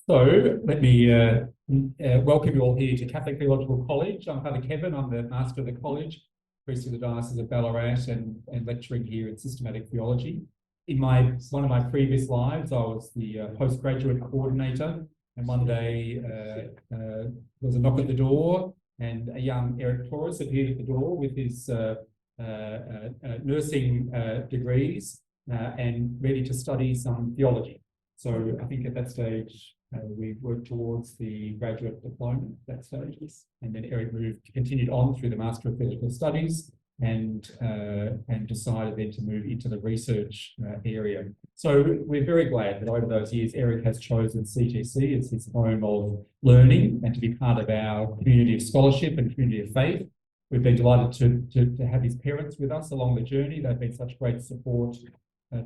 So let me welcome you all here to Catholic Theological College. I'm Father Kevin. I'm the Master of the College, priest of the Diocese of Ballarat, and lecturing here in systematic theology. In one of my previous lives, I was the postgraduate coordinator, and one day there was a knock at the door, and a young Eric Torres appeared at the door with his nursing degrees and ready to study some theology. So I think at that stage, we worked towards the graduate diploma at that stage, and then Eric continued on through the Master of Theological Studies and decided then to move into the research area. So we're very glad that over those years, Eric has chosen CTC as his home of learning and to be part of our community of scholarship and community of faith. We've been delighted to have his parents with us along the journey. They've been such great support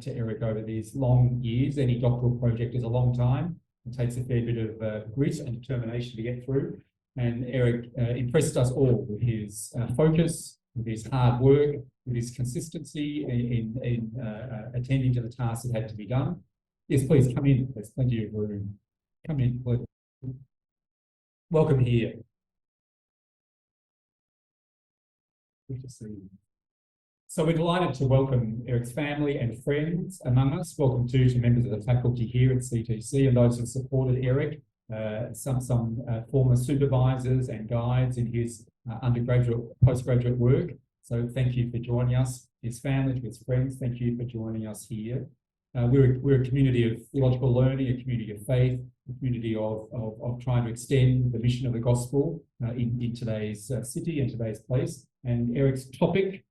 to Eric over these long years. Any doctoral project is a long time. It takes a fair bit of grit and determination to get through. And Eric impressed us all with his focus, with his hard work, with his consistency in attending to the tasks that had to be done. Yes, please come in. There's plenty of room. Come in, please. Welcome here. Good to see you. So we're delighted to welcome Eric's family and friends among us. Welcome to members of the faculty here at CTC and those who have supported Eric, some former supervisors and guides in his undergraduate, postgraduate work. So thank you for joining us. His family, to his friends, thank you for joining us here. We're a community of theological learning, a community of faith, a community of trying to extend the mission of the gospel in today's city and today's place. And Eric's topic,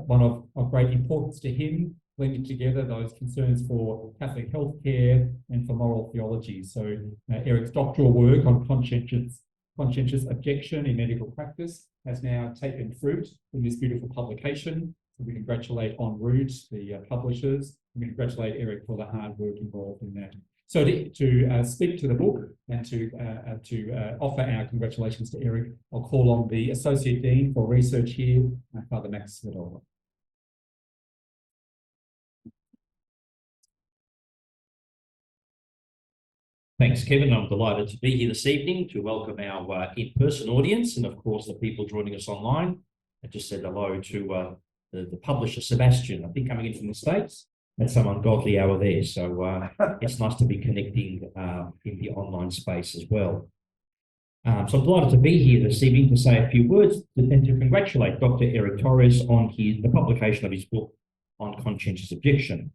one of great importance to him, blending together those concerns for Catholic healthcare and for moral theology. So Eric's doctoral work on conscientious objection in medical practice has now taken fruit in this beautiful publication. So we congratulate En route, the publishers. We congratulate Eric for the hard work involved in that. So to speak to the book and to offer our congratulations to Eric, I'll call on the Associate Dean for Research here, Father Max Smedola. Thanks, Kevin. I'm delighted to be here this evening to welcome our in-person audience and, of course, the people joining us online. I just said hello to the publisher, Sebastian, I think coming in from the States. At some ungodly hour there. So it's nice to be connecting in the online space as well. So I'm delighted to be here this evening to say a few words and to congratulate Dr. Eric Torres on the publication of his book on conscientious objection.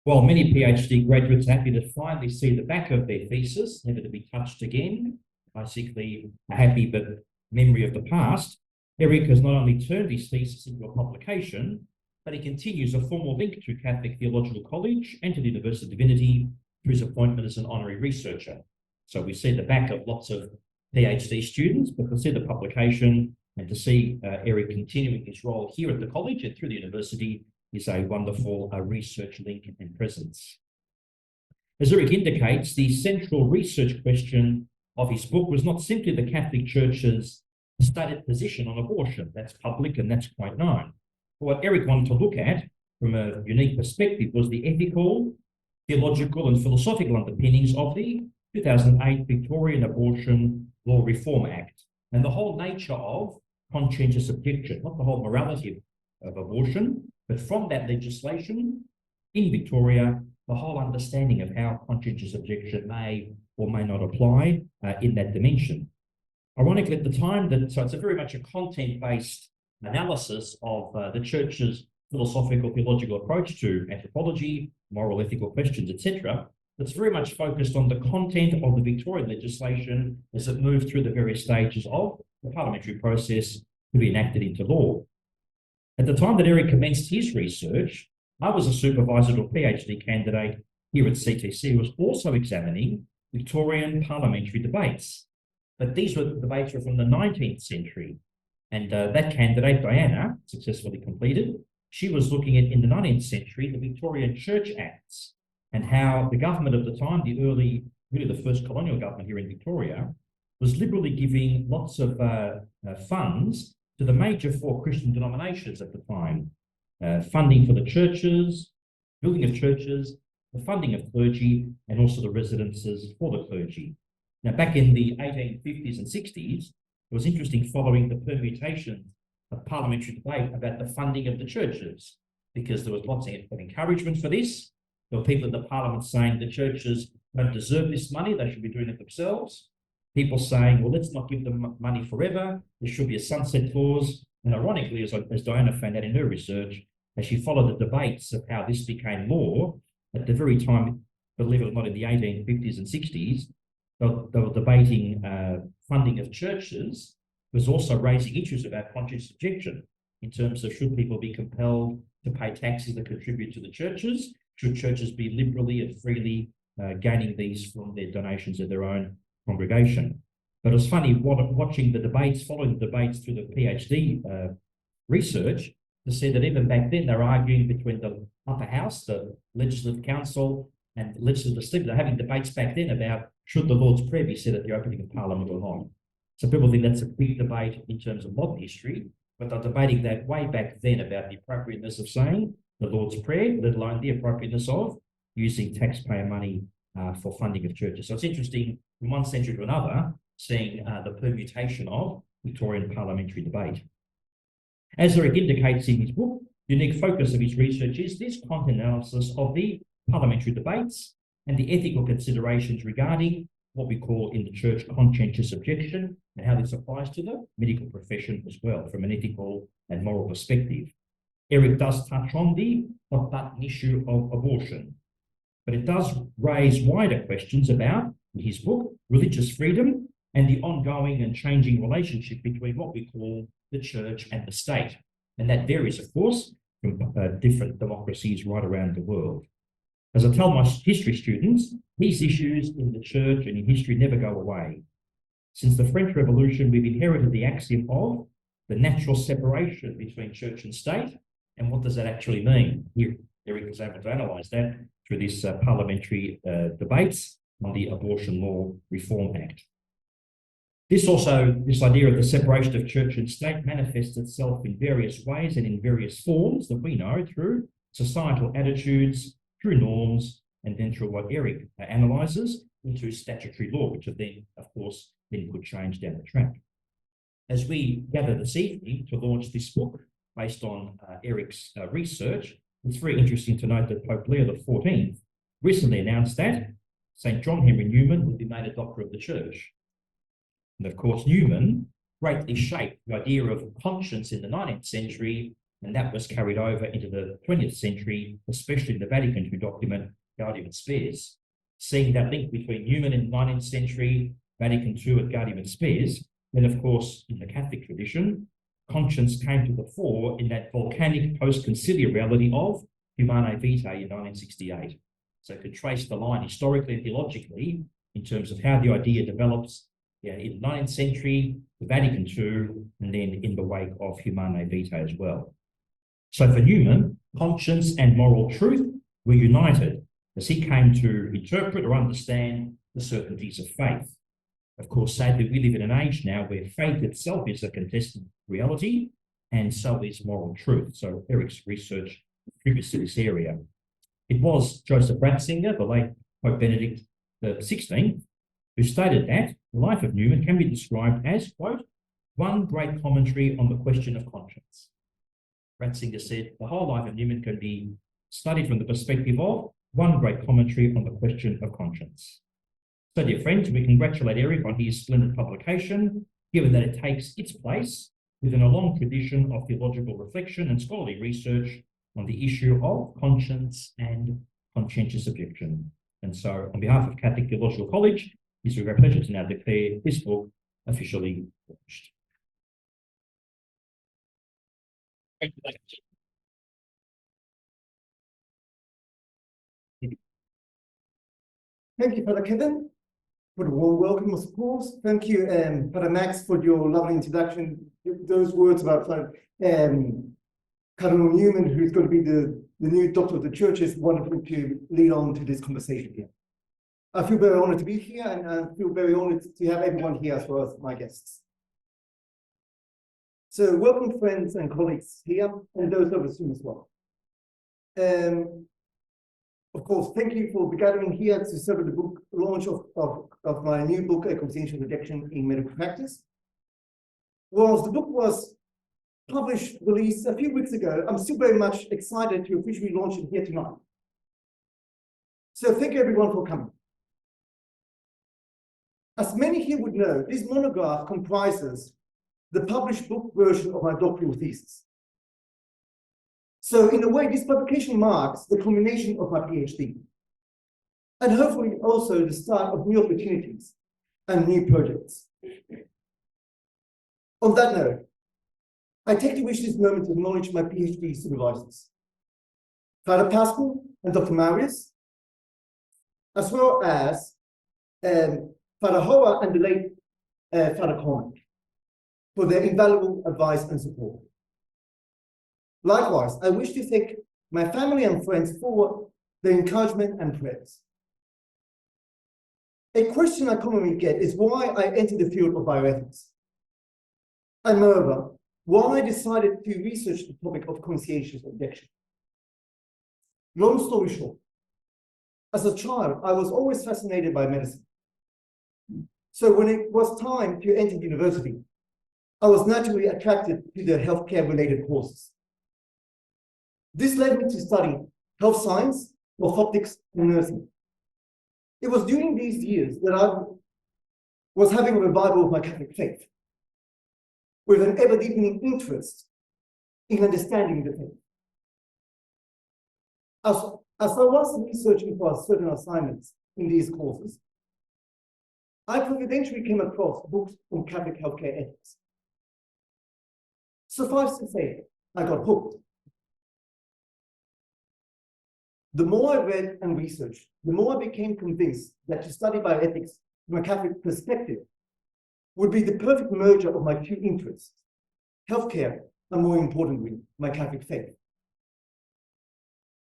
While many PhD graduates are happy to finally see the back of their thesis, never to be touched again, basically a happy but memory of the past, Eric has not only turned his thesis into a publication, but he continues a formal link to Catholic Theological College and to the University of Divinity through his appointment as an honorary researcher. So we see the back of lots of PhD students, but to see the publication and to see Eric continuing his role here at the college and through the university is a wonderful research link and presence. As Eric indicates, the central research question of his book was not simply the Catholic Church's stated position on abortion. That's public and that's quite known. What Eric wanted to look at from a unique perspective was the ethical, theological and philosophical underpinnings of the 2008 Victorian Abortion Law Reform Act and the whole nature of conscientious objection, not the whole morality of abortion, but from that legislation in Victoria, the whole understanding of how conscientious objection may or may not apply in that dimension. Ironically, at the time, so it's a very much a content-based analysis of the Church's philosophical, theological approach to anthropology, moral, ethical questions, etc. That's very much focused on the content of the Victorian legislation as it moved through the various stages of the parliamentary process to be enacted into law. At the time that Eric commenced his research, I was a supervisor to a PhD candidate here at CTC who was also examining Victorian parliamentary debates. But these debates were from the 19th century. And that candidate, Diana, successfully completed, she was looking at, in the 19th century, the Victorian Church Acts and how the government of the time, really the first colonial government here in Victoria, was liberally giving lots of funds to the major four Christian denominations at the time. Funding for the churches, building of churches, the funding of clergy, and also the residences for the clergy. Now, back in the 1850s and 60s, it was interesting following the permutation of parliamentary debate about the funding of the churches, because there was lots of encouragement for this. There were people in the parliament saying the churches don't deserve this money, they should be doing it themselves. People saying, well, let's not give them money forever, there should be a sunset clause. And ironically, as Diana found out in her research, as she followed the debates of how this became law, at the very time, believe it or not, in the 1850s and 60s, they were debating funding of churches, was also raising issues about conscientious objection in terms of should people be compelled to pay taxes that contribute to the churches? Should churches be liberally and freely gaining these from their donations of their own congregation? But it was funny watching the debates, following the debates through the PhD research, to see that even back then they're arguing between the upper house, the Legislative Council, and the Legislative Assembly. They're having debates back then about should the Lord's Prayer be said at the opening of Parliament or not. So people think that's a big debate in terms of modern history, but they're debating that way back then about the appropriateness of saying the Lord's Prayer, let alone the appropriateness of using taxpayer money for funding of churches. So it's interesting from one century to another, seeing the permutation of Victorian parliamentary debate. As Eric indicates in his book, the unique focus of his research is this content analysis of the parliamentary debates and the ethical considerations regarding what we call in the church conscientious objection, and how this applies to the medical profession as well from an ethical and moral perspective. Eric does touch on the hot button issue of abortion, but it does raise wider questions about, in his book, religious freedom and the ongoing and changing relationship between what we call the church and the state. And that varies, of course, from different democracies right around the world. As I tell my history students, these issues in the church and in history never go away. Since the French Revolution, we've inherited the axiom of the natural separation between church and state. And what does that actually mean? Here, Eric was able to analyse that through this parliamentary debates on the Abortion Law Reform Act. This idea of the separation of church and state manifests itself in various ways and in various forms that we know through societal attitudes, through norms, and then through what Eric analyses into statutory law, which then, of course, then could change down the track. As we gather this evening to launch this book based on Eric's research, it's very interesting to note that Pope Leo XIV recently announced that St. John Henry Newman would be made a doctor of the church. And of course, Newman greatly shaped the idea of conscience in the 19th century, and that was carried over into the 20th century, especially in the Vatican II document, Gaudium et Spes. Seeing that link between Newman in the 19th century, Vatican II at Gaudium et Spes, then of course, in the Catholic tradition, conscience came to the fore in that volcanic post-conciliar reality of Humanae Vitae in 1968. So it could trace the line historically and theologically in terms of how the idea develops in the 19th century, the Vatican II, and then in the wake of Humanae Vitae as well. So for Newman, conscience and moral truth were united as he came to interpret or understand the certainties of faith. Of course, sadly, we live in an age now where faith itself is a contested reality, and so is moral truth. So Eric's research contributes to this area. It was Joseph Ratzinger, the late Pope Benedict XVI, who stated that the life of Newman can be described as, quote, one great commentary on the question of conscience. Ratzinger said the whole life of Newman can be studied from the perspective of one great commentary on the question of conscience. So, dear friends, we congratulate Eric on his splendid publication, given that it takes its place within a long tradition of theological reflection and scholarly research on the issue of conscience and conscientious objection. And so, on behalf of Catholic Theological College, it's a great pleasure to now declare this book officially launched. Thank you. Thank you, Father Kevin, for the warm welcome, of course. Thank you, Father Max, for your lovely introduction. Those words about Cardinal Newman, who's going to be the new doctor of the church, is wonderful to lead on to this conversation here. I feel very honored to be here, and I feel very honored to have everyone here as well as my guests. So welcome, friends and colleagues here, and those of us as well. of course, thank you for gathering here to celebrate the book launch of my new book, Conscientious Objection in Medical Practice. Whilst the book was released a few weeks ago, I'm still very much excited to officially launch it here tonight. So thank you everyone for coming. As many here would know, this monograph comprises the published book version of my doctoral thesis. So in a way, this publication marks the culmination of my PhD, and hopefully also the start of new opportunities and new projects. On that note, I take to wish this moment to acknowledge my PhD supervisors, Father Pascal and Dr. Marius, as well as Father Howard and the late Father Cormac, for their invaluable advice and support. Likewise, I wish to thank my family and friends for their encouragement and prayers. A question I commonly get is why I entered the field of bioethics, and moreover, why I decided to research the topic of conscientious objection. Long story short, as a child, I was always fascinated by medicine. So when it was time to enter university, I was naturally attracted to the healthcare-related courses. This led me to study health science, orthoptics, and nursing. It was during these years that I was having a revival of my Catholic faith, with an ever-deepening interest in understanding the faith. As I was researching for certain assignments in these courses, I providentially came across books on Catholic healthcare ethics. Suffice to say, I got hooked. The more I read and researched, the more I became convinced that to study bioethics from a Catholic perspective would be the perfect merger of my two interests, healthcare, and more importantly, my Catholic faith.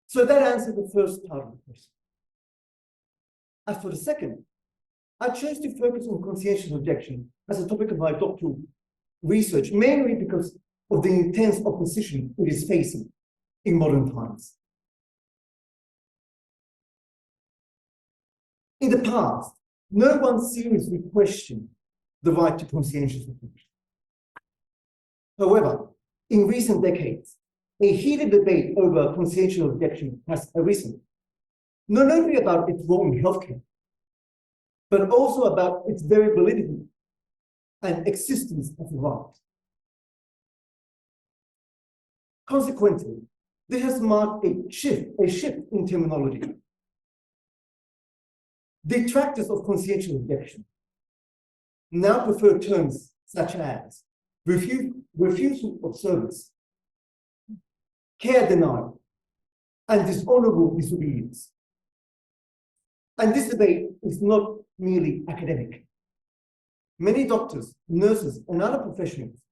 So that answered the first part of the question. As for the second, I chose to focus on conscientious objection as a topic of my doctoral research, mainly because of the intense opposition it is facing in modern times. In the past, no one seriously questioned the right to conscientious objection. However, in recent decades, a heated debate over conscientious objection has arisen, not only about its role in healthcare, but also about its very validity and existence as a right. Consequently, this has marked a shift in terminology. Detractors of conscientious objection now prefer terms such as refusal of service, care denial, and dishonorable disobedience. And this debate is not merely academic. Many doctors, nurses, and other professionals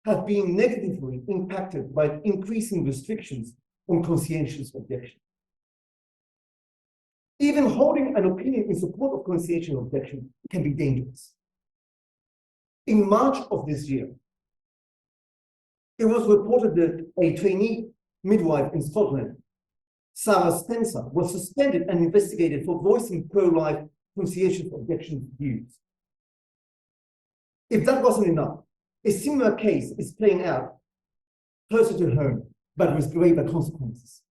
have been negatively impacted by increasing restrictions on conscientious objection. Even holding an opinion in support of conscientious objection can be dangerous. In March of this year, it was reported that a trainee midwife in Scotland, Sarah Spencer, was suspended and investigated for voicing pro-life conscientious objection views. If that wasn't enough, a similar case is playing out closer to home, but with graver consequences.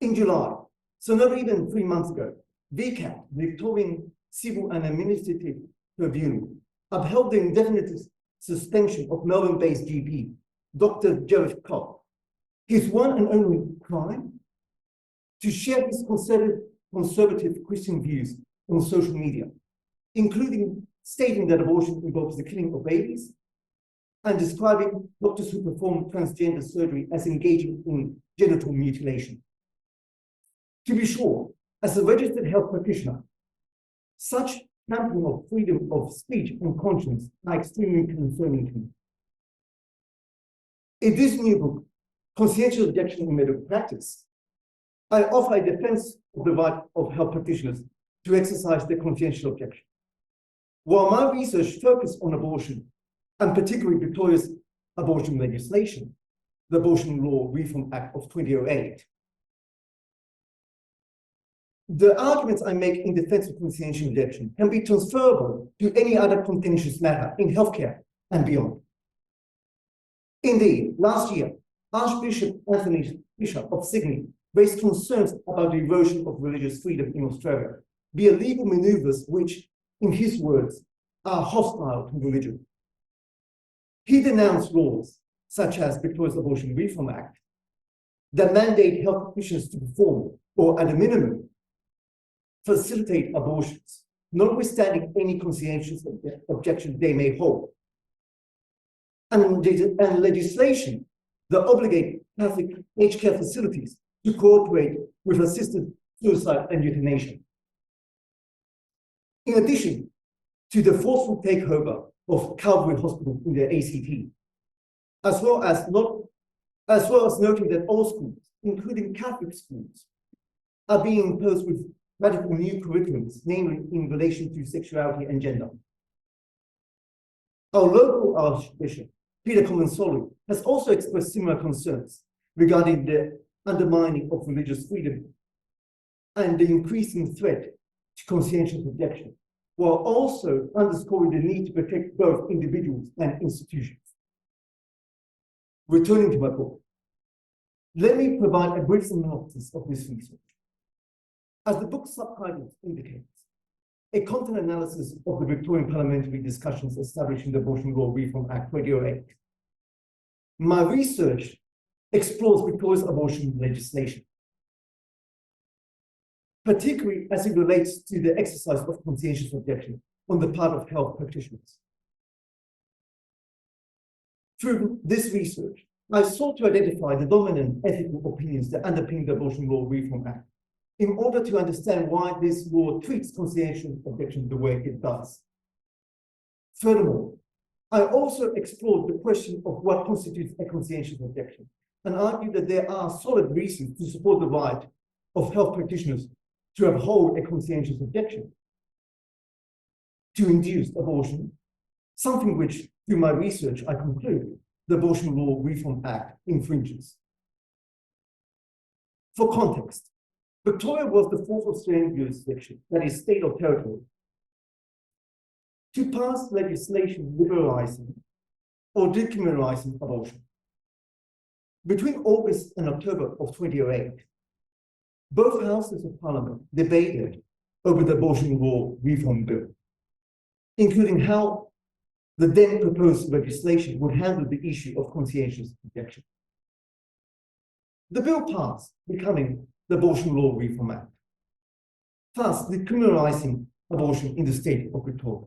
In July, so not even 3 months ago, VCAT, Victorian Civil and Administrative Tribunal, upheld the indefinite suspension of Melbourne-based GP, Dr. Jerry Cobb. His one and only crime? To share his conservative Christian views on social media, including stating that abortion involves the killing of babies and describing doctors who perform transgender surgery as engaging in genital mutilation. To be sure, as a registered health practitioner, such tampering of freedom of speech and conscience are extremely concerning to me. In this new book, Conscientious Objection in Medical Practice, I offer a defense of the right of health practitioners to exercise their conscientious objection. While my research focused on abortion, and particularly Victoria's abortion legislation, the Abortion Law Reform Act of 2008, the arguments I make in defense of conscientious objection can be transferable to any other contentious matter in healthcare and beyond. Indeed, last year, Archbishop Anthony Bishop of Sydney raised concerns about the erosion of religious freedom in Australia via legal maneuvers which, in his words, are hostile to religion. He denounced laws such as Victoria's Abortion Reform Act that mandate health practitioners to perform, or at a minimum, facilitate abortions, notwithstanding any conscientious objection they may hold. And legislation that obligate Catholic aged care facilities to cooperate with assisted suicide and euthanasia. In addition to the forceful takeover of Calvary Hospital in the ACT, as well as noting that all schools, including Catholic schools, are being imposed with radical new curriculums, namely in relation to sexuality and gender. Our local Archbishop, Peter Comensoli, has also expressed similar concerns regarding the undermining of religious freedom and the increasing threat to conscientious objection, while also underscoring the need to protect both individuals and institutions. Returning to my book, let me provide a brief synopsis of this research. As the book's subtitle indicates, a content analysis of the Victorian Parliamentary discussions establishing the Abortion Law Reform Act 2008. My research explores Victoria's abortion legislation, particularly as it relates to the exercise of conscientious objection on the part of health practitioners. Through this research, I sought to identify the dominant ethical opinions that underpin the Abortion Law Reform Act in order to understand why this law treats conscientious objection the way it does. Furthermore, I also explored the question of what constitutes a conscientious objection and argued that there are solid reasons to support the right of health practitioners to uphold a conscientious objection to induced abortion, something which, through my research, I conclude the Abortion Law Reform Act infringes. For context, Victoria was the fourth Australian jurisdiction, that is, state or territory, to pass legislation liberalising or decriminalising abortion. Between August and October of 2008, both houses of Parliament debated over the Abortion Law Reform Bill, including how the then proposed legislation would handle the issue of conscientious objection. The bill passed, becoming the Abortion Law Reform Act, thus decriminalising abortion in the state of Victoria.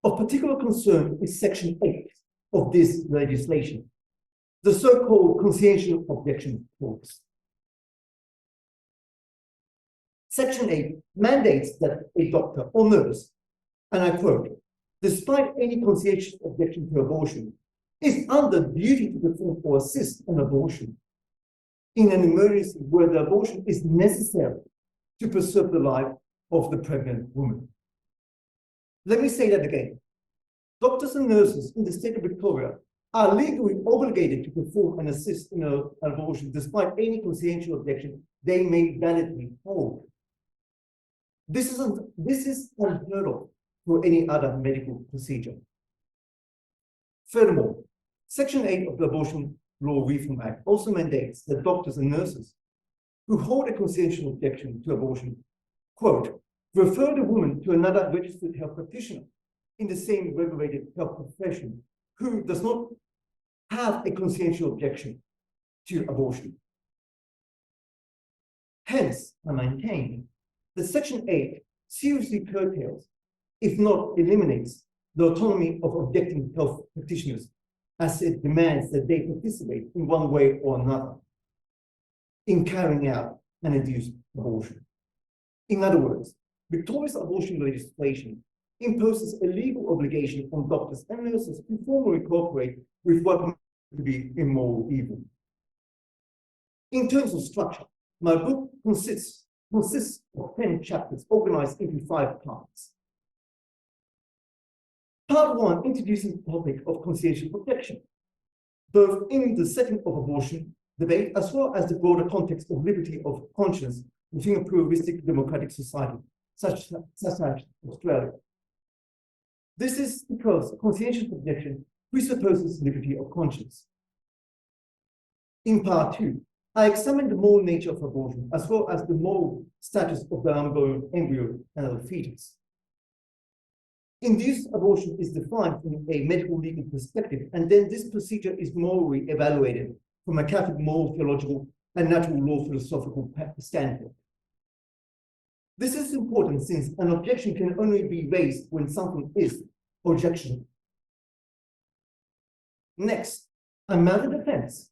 Of particular concern is Section 8 of this legislation, the so-called conscientious objection clause. Section 8 mandates that a doctor or nurse, and I quote, despite any conscientious objection to abortion, is under duty to perform or assist an abortion in an emergency where the abortion is necessary to preserve the life of the pregnant woman. Let me say that again. Doctors and nurses in the state of Victoria are legally obligated to perform and assist in an abortion despite any conscientious objection they may validly hold. This is unheard of for any other medical procedure. Furthermore, Section 8 of the Abortion Law Reform Act also mandates that doctors and nurses who hold a conscientious objection to abortion, quote, refer the woman to another registered health practitioner in the same regulated health profession who does not have a conscientious objection to abortion. Hence, I maintain that Section 8 seriously curtails, if not eliminates, the autonomy of objecting health practitioners, as it demands that they participate in one way or another in carrying out an induced abortion. In other words, Victoria's abortion legislation imposes a legal obligation on doctors and nurses to formally cooperate with what to be immoral evil. In terms of structure, my book consists of 10 chapters organized into 5 parts. Part 1 introduces the topic of conscientious objection, both in the setting of abortion debate, as well as the broader context of liberty of conscience within a pluralistic democratic society, such as Australia. This is because conscientious objection presupposes liberty of conscience. In part 2, I examined the moral nature of abortion, as well as the moral status of the unborn embryo and the fetus. Induced abortion is defined from a medical legal perspective, and then this procedure is morally evaluated from a Catholic moral, theological, and natural law philosophical standpoint. This is important since an objection can only be raised when something is objectionable. Next, I mount the defense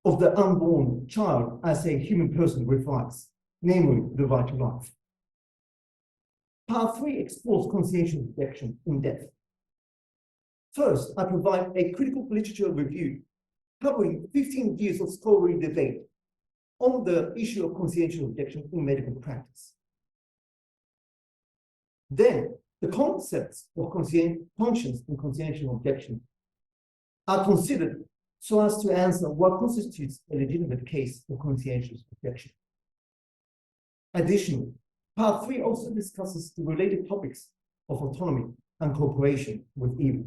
of the unborn child as a human person with rights, namely the right to life. Part 3 explores conscientious objection in depth. First, I provide a critical literature review covering 15 years of scholarly debate on the issue of conscientious objection in medical practice. Then, the concepts of conscience and conscientious objection are considered so as to answer what constitutes a legitimate case for conscientious objection. Additionally, Part 3 also discusses the related topics of autonomy and cooperation with evil.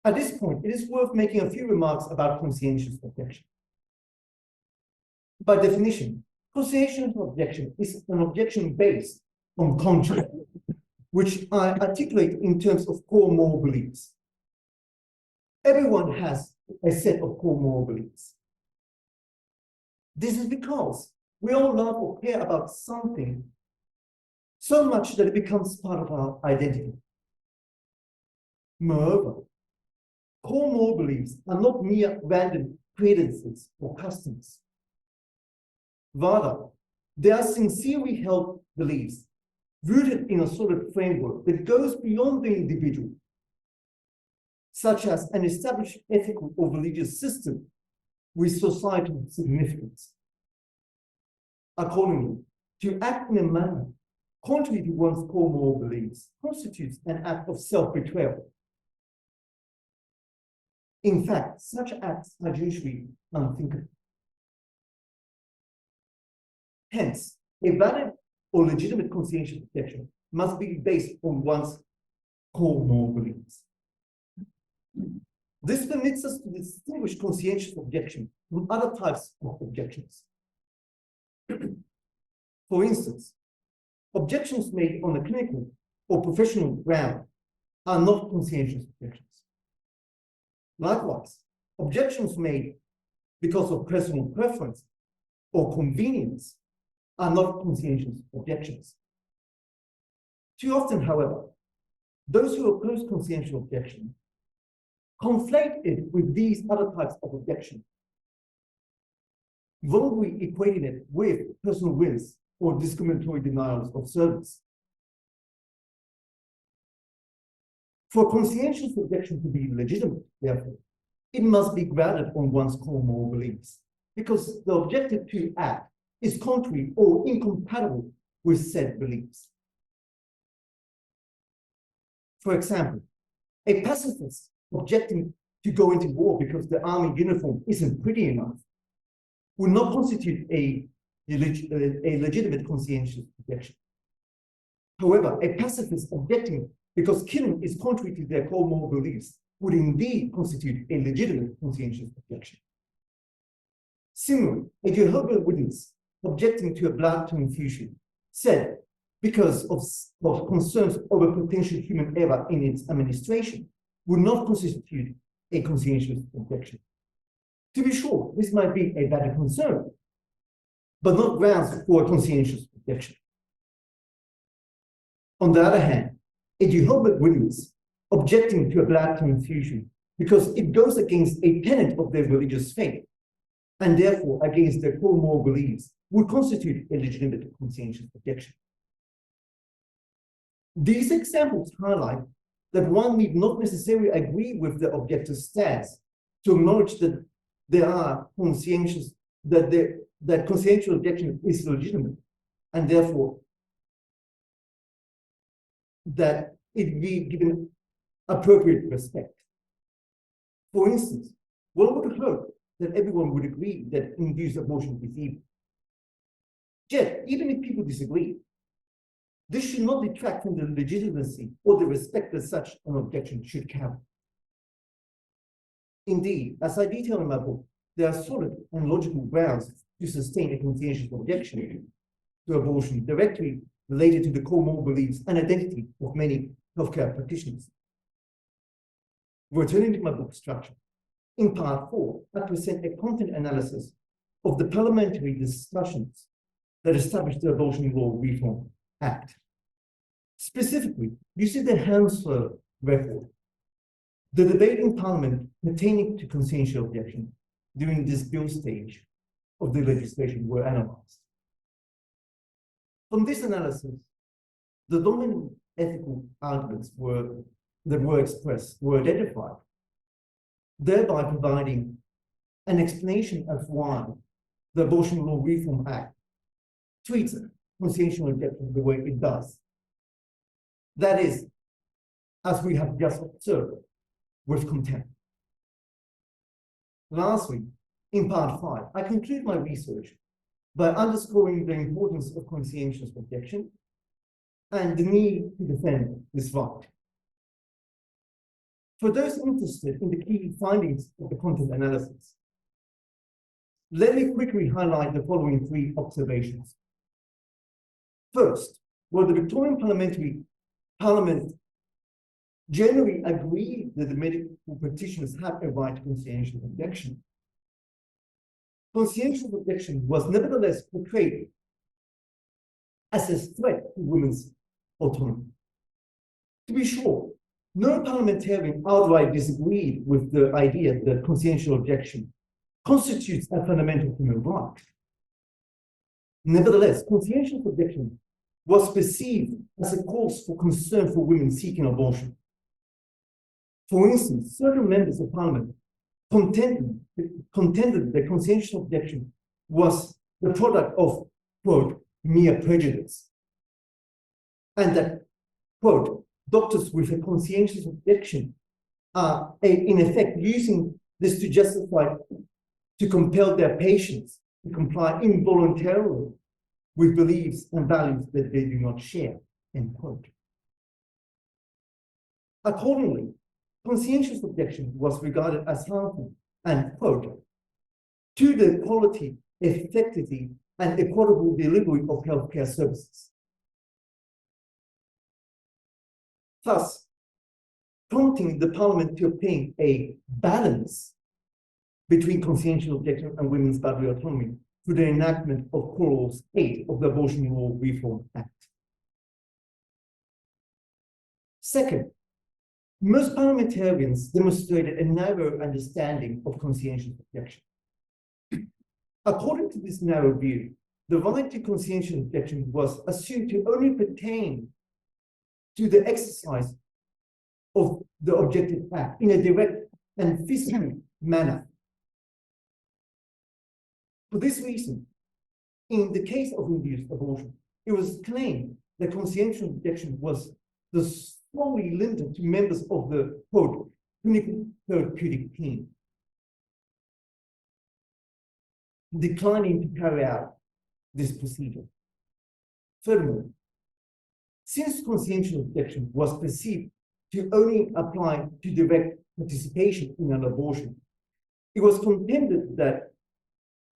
At this point, it is worth making a few remarks about conscientious objection. By definition, conscientious objection is an objection based on conscience, which I articulate in terms of core moral beliefs. Everyone has a set of core moral beliefs. This is because we all love or care about something so much that it becomes part of our identity. Moreover, core moral beliefs are not mere random credences or customs. Rather, they are sincerely held beliefs rooted in a solid framework that goes beyond the individual, such as an established ethical or religious system with societal significance. Accordingly, to act in a manner contrary to one's core moral beliefs constitutes an act of self-betrayal. In fact, such acts are usually unthinkable. Hence, a valid or legitimate conscientious objection must be based on one's core moral beliefs. This permits us to distinguish conscientious objection from other types of objections. For instance, objections made on a clinical or professional ground are not conscientious objections. Likewise, objections made because of personal preference or convenience are not conscientious objections. Too often, however, those who oppose conscientious objection conflate it with these other types of objection, wrongly equating it with personal whims or discriminatory denials of service. For conscientious objection to be legitimate, therefore, it must be grounded on one's core moral beliefs, because the objective to act is contrary or incompatible with said beliefs. For example, a pacifist objecting to go into war because the army uniform isn't pretty enough would not constitute a legitimate conscientious objection. However, a pacifist objecting because killing is contrary to their core moral beliefs would indeed constitute a legitimate conscientious objection. Similarly, a Jehovah's Witness objecting to a blood transfusion said, because of concerns over potential human error in its administration, would not constitute a conscientious objection. To be sure, this might be a valid concern, but not grounds for a conscientious objection. On the other hand, a Jehovah's Witness objecting to a blood transfusion because it goes against a tenet of their religious faith, and therefore against their core moral beliefs, would constitute a legitimate conscientious objection. These examples highlight that one need not necessarily agree with the objector's stance to acknowledge that there are conscientious, that conscientious objection is legitimate, and therefore that it be given appropriate respect. For instance, One would hope that everyone would agree that induced abortion is evil. Yet, even if people disagree, this should not detract from the legitimacy or the respect that such an objection should carry. Indeed, as I detail in my book, there are solid and logical grounds to sustain a conscientious objection to abortion directly related to the core moral beliefs and identity of many healthcare practitioners. Returning to my book structure, in part 4, I present a content analysis of the parliamentary discussions that established the Abortion Law Reform Act. Specifically, you see the Hansler record, the debate in Parliament pertaining to conscientious objection during this bill stage of the legislation were analysed. From this analysis, the dominant ethical arguments that were expressed were identified, thereby providing an explanation of why the Abortion Law Reform Act treats conscientious objection the way it does. That is, as we have just observed, with contempt. Lastly, in part 5, I conclude my research by underscoring the importance of conscientious objection and the need to defend this right. For those interested in the key findings of the content analysis, let me quickly highlight the following 3 observations. First, while the Victorian Parliament generally agreed that the medical practitioners have a right to conscientious objection, conscientious objection was nevertheless portrayed as a threat to women's autonomy. To be sure, no parliamentarian outright disagreed with the idea that conscientious objection constitutes a fundamental human right. Nevertheless, conscientious objection was perceived as a cause for concern for women seeking abortion. For instance, certain members of Parliament contended that conscientious objection was the product of, quote, mere prejudice, and that, quote, doctors with a conscientious objection are, in effect, using this to justify, to compel their patients to comply involuntarily with beliefs and values that they do not share, end quote. Accordingly, conscientious objection was regarded as harmful and, quote, to the quality, effectivity, and equitable delivery of healthcare services. Thus, prompting the Parliament to obtain a balance between conscientious objection and women's bodily autonomy through the enactment of Clause 8 of the Abortion Law Reform Act. Second, most parliamentarians demonstrated a narrow understanding of conscientious objection. According to this narrow view, the right to conscientious objection was assumed to only pertain to the exercise of the objective act in a direct and physical manner. For this reason, in the case of induced abortion, it was claimed that conscientious objection was solely limited to members of the, quote, clinical therapeutic team, declining to carry out this procedure. Furthermore, since conscientious objection was perceived to only apply to direct participation in an abortion, it was contended that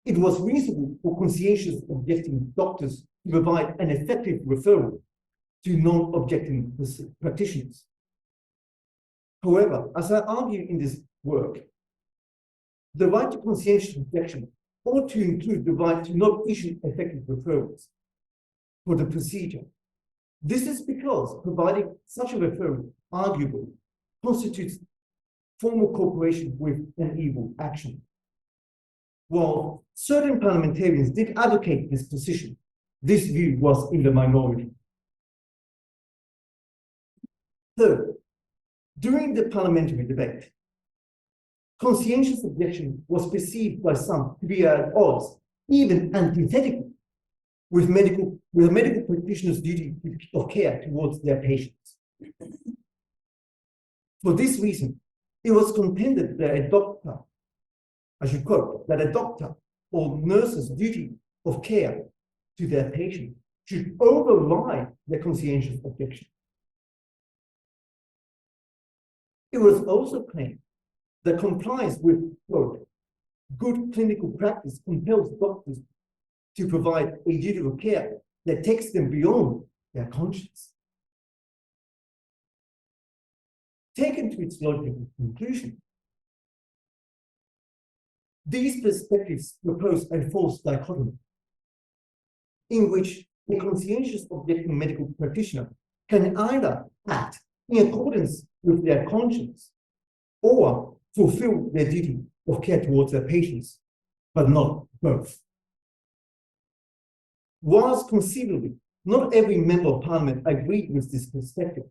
it was reasonable for conscientious objecting doctors to provide an effective referral to non-objecting practitioners. However, as I argue in this work, the right to conscientious objection ought to include the right to not issue effective referrals for the procedure. This is because providing such a referral arguably constitutes formal cooperation with an evil action. While certain parliamentarians did advocate this position, this view was in the minority. Third, during the parliamentary debate, conscientious objection was perceived by some to be at odds, even antithetical, with a medical practitioner's duty of care towards their patients. For this reason, it was contended that a doctor I should quote, that a doctor or nurse's duty of care to their patient should override their conscientious objection. It was also claimed that compliance with, quote, good clinical practice compels doctors to provide a duty of care that takes them beyond their conscience. Taken to its logical conclusion, these perspectives propose a false dichotomy in which a conscientious objecting medical practitioner can either act in accordance with their conscience or fulfill their duty of care towards their patients, but not both. Whilst conceivably not every member of parliament agreed with this perspective,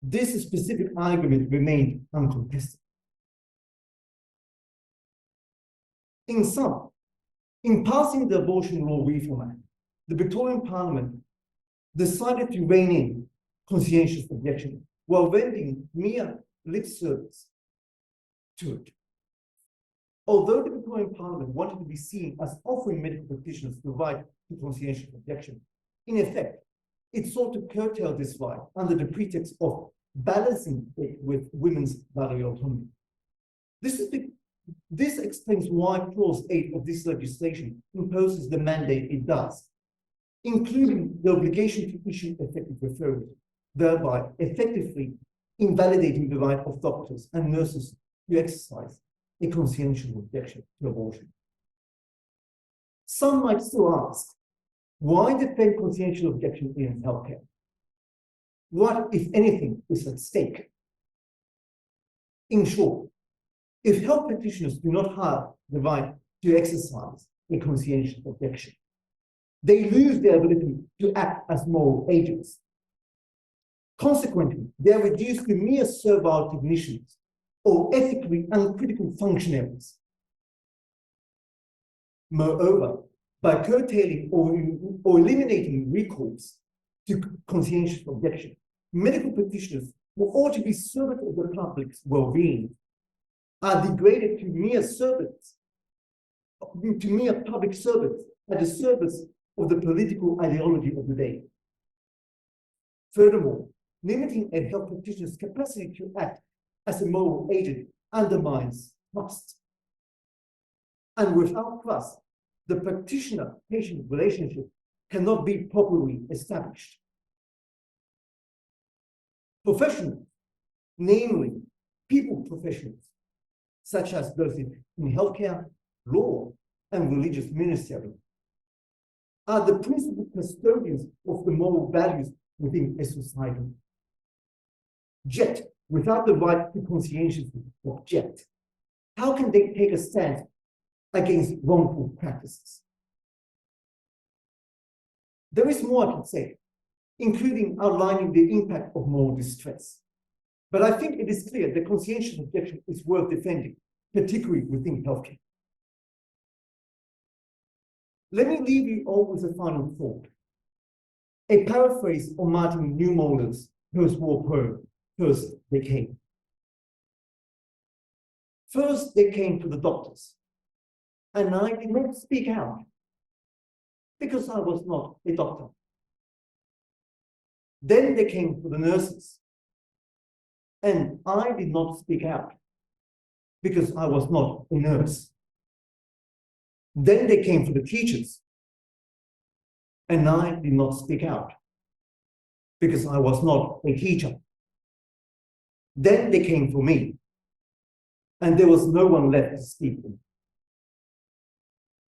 this specific argument remained uncontested. In sum, in passing the Abortion Law Reform Act, the Victorian Parliament decided to rein in conscientious objection while rendering mere lip service to it. Although the Victorian Parliament wanted to be seen as offering medical practitioners the right to conscientious objection, in effect, it sought to curtail this right under the pretext of balancing it with women's bodily autonomy. This explains why Clause 8 of this legislation imposes the mandate it does, including the obligation to issue effective referrals, thereby effectively invalidating the right of doctors and nurses to exercise a conscientious objection to abortion. Some might still ask, why defend conscientious objection in healthcare? What, if anything, is at stake? In short, if health practitioners do not have the right to exercise a conscientious objection, they lose their ability to act as moral agents. Consequently, they are reduced to mere servile technicians or ethically uncritical functionaries. Moreover, by curtailing or eliminating recourse to conscientious objection, medical practitioners who ought to be servants of the public's well-being are degraded to mere servants, to mere public servants at the service of the political ideology of the day. Furthermore, limiting a health practitioner's capacity to act as a moral agent undermines trust. And without trust, the practitioner-patient relationship cannot be properly established. Professionals, namely people professionals, such as those in healthcare, law, and religious ministry, are the principal custodians of the moral values within a society. Yet, without the right to conscientiously object, how can they take a stand against wrongful practices? There is more I can say, including outlining the impact of moral distress. But I think it is clear that conscientious objection is worth defending, particularly within healthcare. Let me leave you all with a final thought. A paraphrase of Martin Niemöller's post-war poem, First They Came. First they came to the doctors, and I did not speak out because I was not a doctor. Then they came to the nurses, and I did not speak out because I was not a nurse. Then they came to the teachers, and I did not speak out because I was not a teacher. Then they came for me, and there was no one left to speak for me.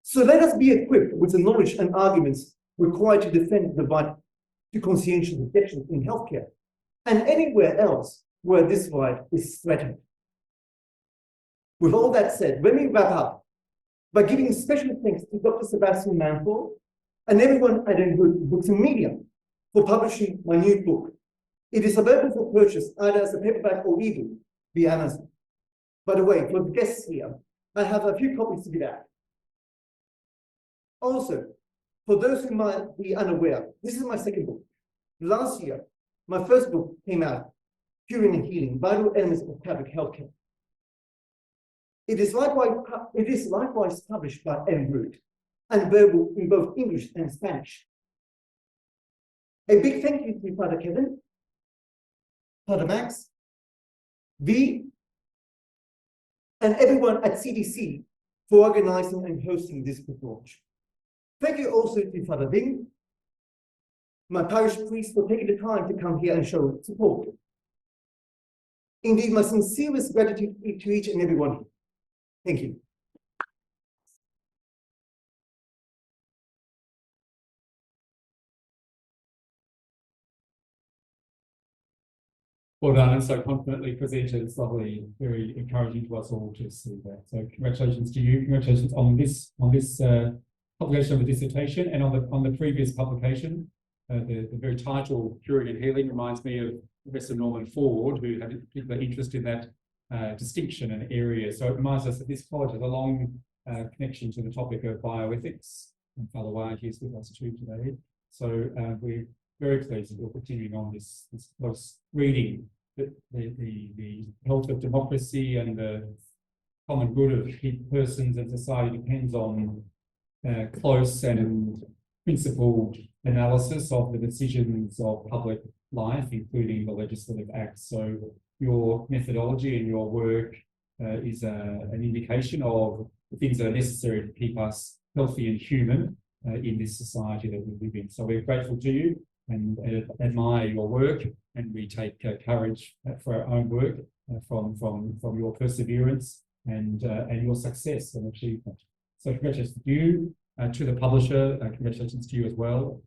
So let us be equipped with the knowledge and arguments required to defend the right to conscientious objection in healthcare and anywhere else where this right is threatened. With all that said, let me wrap up by giving special thanks to Dr. Sebastian Manford and everyone at Books and Media for publishing my new book. It is available for purchase either as a paperback or ebook via Amazon. By the way, for the guests here, I have a few copies to give out. Also, for those who might be unaware, this is my second book. Last year, my first book came out, Curing and Healing, Vital Elements of Catholic Healthcare. It is likewise published by M. Root and available in both English and Spanish. A big thank you to Father Kevin, Father Max, V, and everyone at CDC for organizing and hosting this book launch. Thank you also to Father Bing, my parish priest, for taking the time to come here and show support. Indeed, my sincerest gratitude to each and every one. Thank you. Well done, and so confidently presented. It's lovely, very encouraging to us all to see that. So congratulations to you. Congratulations on this publication of the dissertation, and on the previous publication. The very title, Curing and Healing, reminds me of Professor Norman Ford, who had a particular interest in that distinction and area. So it reminds us that this college has a long connection to the topic of bioethics. And Father Wyatt is with us too today. So we're very pleased that we're continuing on this close reading. The health of democracy and the common good of persons and society depends on close and principled analysis of the decisions of public life, including the legislative acts. So your methodology and your work is an indication of the things that are necessary to keep us healthy and human in this society that we live in. So we're grateful to you and admire your work, and we take courage for our own work from your perseverance and your success and achievement. So congratulations to you, to the publisher, congratulations to you as well.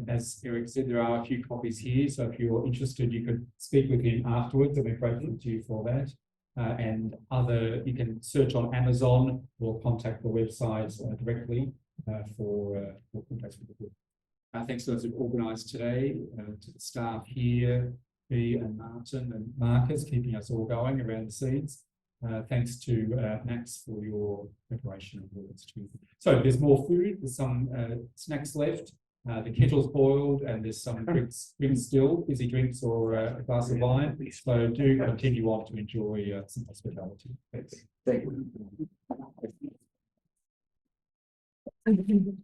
As Eric said, there are a few copies here, so if you're interested, you could speak with him afterwards, and we're grateful to you for that. You can search on Amazon or contact the website directly for contacts with the book. Thanks to those who've organised today, to the staff here, B and Martin and Marcus, keeping us all going around the scenes. Thanks to Max for your preparation of words too. So there's more food, there's some snacks left. The kettle's boiled, and there's some drinks still, fizzy drinks or a glass of wine. So do continue on to enjoy some hospitality. Thanks. Thank you.